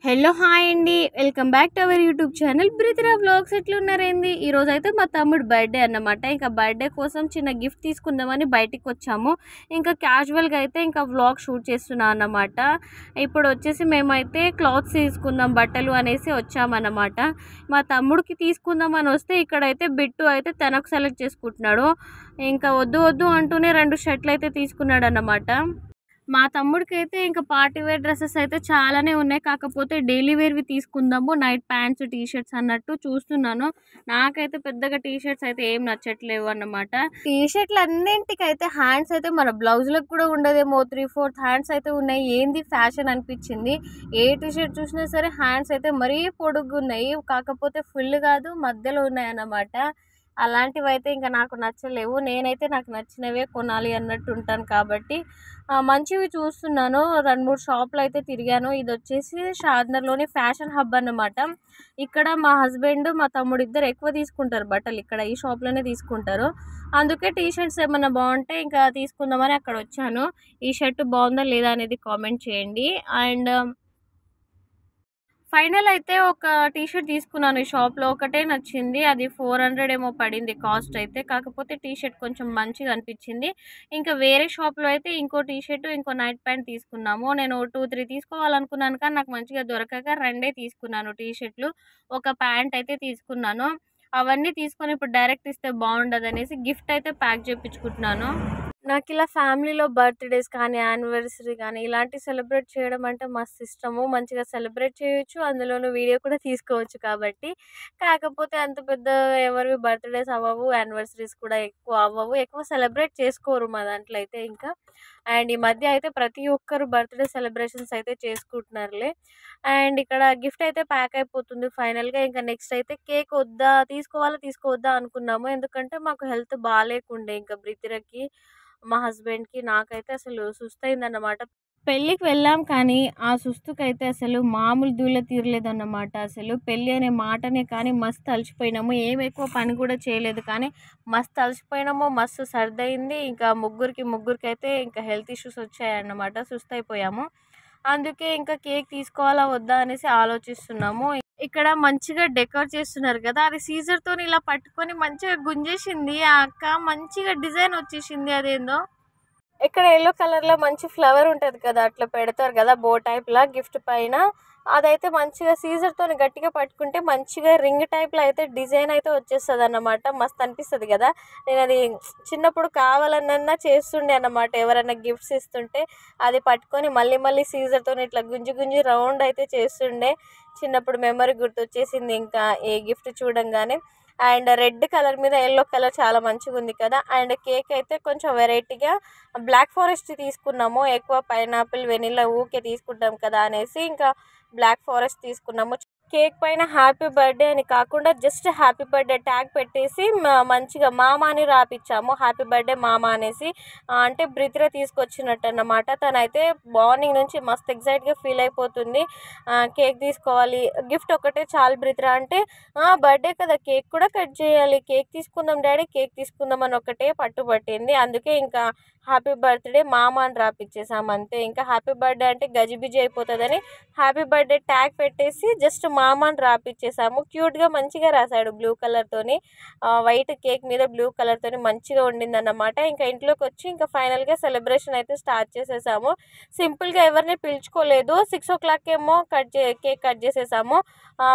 Hello hi అండి, welcome back to our YouTube channel Brithira vlogs. ఎట్లున్నారేంది? ఈరోజు అయితే మా తమ్ముడు బర్త్డే అన్నమాట. ఇంకా బర్త్డే కోసం చిన్న గిఫ్ట్ తీసుకుందామని బయటికి వచ్చాము. ఇంకా క్యాజువల్గా అయితే ఇంకా వ్లాగ్ షూట్ చేస్తున్నాం అన్నమాట. ఇప్పుడు వచ్చేసి మేమైతే క్లాత్స్ తీసుకుందాం బట్టలు అనేసి వచ్చామన్నమాట. మా తమ్ముడికి తీసుకుందామని వస్తే ఇక్కడైతే బిట్టు అయితే తనకు సెలెక్ట్ చేసుకుంటున్నాడు. ఇంకా వద్దు వద్దు అంటూనే 2 షర్ట్లు అయితే తీసుకున్నాడు అన్నమాట. మా తమ్ముడికైతే ఇంకా పార్టీ వేర్ డ్రెస్సెస్ అయితే చాలానే ఉన్నాయి. కాకపోతే డైలీ వేర్వి తీసుకుందాము, నైట్ ప్యాంట్స్ టీ షర్ట్స్ అన్నట్టు చూస్తున్నాను. నాకైతే పెద్దగా టీ షర్ట్స్ అయితే ఏం నచ్చట్లేవు అన్నమాట. టీ షర్ట్లు అన్నింటికైతే హ్యాండ్స్ అయితే మన బ్లౌజ్లకు కూడా ఉండదేమో, 3/4 హ్యాండ్స్ అయితే ఉన్నాయి. ఏంది ఫ్యాషన్ అనిపించింది. ఏ టీ షర్ట్ చూసినా సరే హ్యాండ్స్ అయితే మరీ పొడుగు ఉన్నాయి, కాకపోతే ఫుల్ కాదు మధ్యలో ఉన్నాయి అన్నమాట. అలాంటివి అయితే ఇంకా నాకు నచ్చలేవు. నేనైతే నాకు నచ్చినవే కొనాలి అన్నట్టు ఉంటాను కాబట్టి మంచివి చూస్తున్నాను. 2-3 షాపులు అయితే తిరిగాను. ఇది వచ్చేసి షాద్నర్లోని ఫ్యాషన్ హబ్ అన్నమాట. ఇక్కడ మా హస్బెండ్ మా తమ్ముడు ఇద్దరు ఎక్కువ తీసుకుంటారు బట్టలు, ఇక్కడ ఈ షాప్లోనే తీసుకుంటారు. అందుకే టీ షర్ట్స్ ఏమన్నా బాగుంటే ఇంకా తీసుకుందామని అక్కడ వచ్చాను. ఈ షర్ట్ బాగుందా లేదా అనేది కామెంట్ చేయండి. అండ్ ఫైనల్ అయితే ఒక టీ షర్ట్ తీసుకున్నాను ఈ షాప్లో. ఒకటే నచ్చింది, అది 400 ఏమో పడింది కాస్ట్ అయితే. కాకపోతే టీ షర్ట్ కొంచెం మంచిగా అనిపించింది. ఇంకా వేరే షాప్లో అయితే ఇంకో టీ షర్ట్ ఇంకో నైట్ ప్యాంట్ తీసుకున్నాము. నేను 2-3 తీసుకోవాలనుకున్నాను కానీ నాకు మంచిగా దొరకక 2 తీసుకున్నాను టీ షర్ట్లు, ఒక ప్యాంట్ అయితే తీసుకున్నాను. అవన్నీ తీసుకొని ఇప్పుడు డైరెక్ట్ ఇస్తే బాగుండదు అనేసి గిఫ్ట్ అయితే ప్యాక్ చేయించుకుంటున్నాను. నాకు ఇలా ఫ్యామిలీలో బర్త్డేస్ కానీ యానివర్సరీ కానీ ఇలాంటివి సెలబ్రేట్ చేయడం అంటే మస్తు ఇష్టము. మంచిగా సెలబ్రేట్ చేయొచ్చు, అందులోనూ వీడియో కూడా తీసుకోవచ్చు కాబట్టి. కాకపోతే అంత పెద్ద ఎవరివి బర్త్డేస్ అవ్వవు, యానివర్సరీస్ కూడా ఎక్కువ అవ్వవు, ఎక్కువ సెలబ్రేట్ చేసుకోరు మా దాంట్లో అయితే. ఇంకా అండ్ ఈ మధ్య అయితే ప్రతి ఒక్కరు బర్త్డే సెలబ్రేషన్స్ అయితే చేసుకుంటున్నారులే. అండ్ ఇక్కడ గిఫ్ట్ అయితే ప్యాక్ అయిపోతుంది ఫైనల్గా. ఇంకా నెక్స్ట్ అయితే కేక్ వద్దా తీసుకోవద్దా అనుకున్నాము. ఎందుకంటే మాకు హెల్త్ బాగాలేకుండే ఇంకా బ్రితిరకి, మా హస్బెండ్కి, నాకైతే అసలు సుస్తయిందన్నమాట. పెళ్ళికి వెళ్ళాం కానీ ఆ సుస్తుకైతే అసలు మామూలు దూల తీరలేదన్నమాట. అసలు పెళ్ళి అనే మాటనే కానీ మస్తు అలసిపోయినాము. ఏం ఎక్కువ పని కూడా చేయలేదు కానీ మస్తు అలసిపోయినాము, మస్తు సర్దయింది. ఇంకా ముగ్గురికి ఇంకా హెల్త్ ఇష్యూస్ వచ్చాయన్నమాట, సుస్తయిపోయాము. అందుకే ఇంకా కేక్ తీసుకోవాలా వద్దా అనేసి ఆలోచిస్తున్నాము. ఇక్కడ మంచిగా డెకర్ చేస్తున్నారు కదా, అది సీజర్తో ఇలా పట్టుకొని మంచిగా గుంజేసింది ఆ అక్క. మంచిగా డిజైన్ వచ్చేసింది అదేందో. ఇక్కడ ఎల్లో కలర్లో మంచి ఫ్లవర్ ఉంటుంది కదా, అట్లా పెడతారు కదా బో టైప్లా గిఫ్ట్ పైన. అదైతే మంచిగా సీజర్తో గట్టిగా పట్టుకుంటే మంచిగా రింగ్ టైప్లో అయితే డిజైన్ అయితే వచ్చేస్తుంది అన్నమాట. మస్తు అనిపిస్తుంది కదా. నేను అది చిన్నప్పుడు కావాలన్నా చేస్తుండే అన్నమాట. ఎవరైనా గిఫ్ట్స్ ఇస్తుంటే అది పట్టుకొని మళ్ళీ సీజర్తో ఇట్లా గుంజి రౌండ్ అయితే చేస్తుండే. చిన్నప్పుడు మెమరీ గుర్తొచ్చేసింది ఇంకా ఏ గిఫ్ట్ చూడంగానే. అండ్ రెడ్ కలర్ మీద ఎల్లో కలర్ చాలా మంచిగా ఉంది కదా. అండ్ కేక్ అయితే కొంచెం వెరైటీగా బ్లాక్ ఫారెస్ట్ తీసుకున్నాము. ఎక్కువ పైనాపిల్ వెనిలా ఊకే తీసుకుంటాం కదా అనేసి ఇంకా బ్లాక్ ఫారెస్ట్ తీసుకున్నాము. కేక్ పైన హ్యాపీ బర్త్డే అని కాకుండా జస్ట్ హ్యాపీ బర్త్డే ట్యాగ్ పెట్టేసి మంచిగా మామ అని రాపిచ్చాము, హ్యాపీ బర్త్డే మామ అనేసి. అంటే బ్రితిరా తీసుకొచ్చినట్టు అన్నమాట. తనైతే మార్నింగ్ నుంచి మస్తు ఎగ్జైట్గా ఫీల్ అయిపోతుంది. కేక్ తీసుకోవాలి, గిఫ్ట్ ఒకటే చాలు బ్రితిరా అంటే, బర్త్డే కదా కేక్ కూడా కట్ చేయాలి, కేక్ తీసుకుందాం డాడీ కేక్ తీసుకుందాం అని ఒకటే పట్టుబట్టింది. అందుకే ఇంకా హ్యాపీ బర్త్డే మామ అని రాపిచ్చేసాము అంతే. ఇంకా హ్యాపీ బర్త్డే అంటే గజిబిజి అయిపోతుందని హ్యాపీ బర్త్డే ట్యాగ్ పెట్టేసి జస్ట్ మామ అని రాపిచ్చేసాము. క్యూట్గా మంచిగా రాశాడు బ్లూ కలర్తోని, వైట్ కేక్ మీద బ్లూ కలర్తోని మంచిగా ఉండిందన్నమాట. ఇంకా ఇంట్లోకి వచ్చి ఇంకా ఫైనల్గా సెలబ్రేషన్ అయితే స్టార్ట్ చేసేసాము. సింపుల్గా ఎవరిని పిలుచుకోలేదు. 6 o'clock ఏమో కేక్ కట్ చేసేసాము.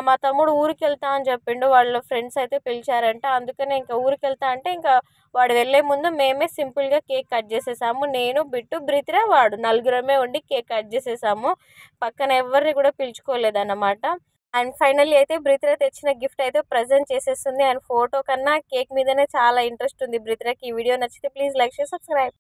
మా తమ్ముడు ఊరికి వెళ్తా అని చెప్పిండు, వాళ్ళ ఫ్రెండ్స్ అయితే పిలిచారంట. అందుకనే ఇంకా ఊరికి వెళ్తా అంటే ఇంకా వాడు వెళ్ళే ముందు మేమే సింపుల్గా కేక్ కట్ చేసేసాము. నేను, బిట్టు, బ్రితిరా, వాడు నలుగురమే ఉండి కేక్ కట్ చేసేసాము. పక్కన ఎవరిని కూడా పిలుచుకోలేదన్నమాట. అండ్ ఫైనల్లీ అయితే బ్రితిరా తెచ్చిన గిఫ్ట్ అయితే ప్రజెంట్ చేసేస్తుంది. అండ్ ఫోటో కన్నా కేక్ మీదనే చాలా ఇంట్రెస్ట్ ఉంది బ్రితిరాకి. ఈ వీడియో నచ్చితే ప్లీజ్ లైక్ షేర్ సబ్స్క్రైబ్.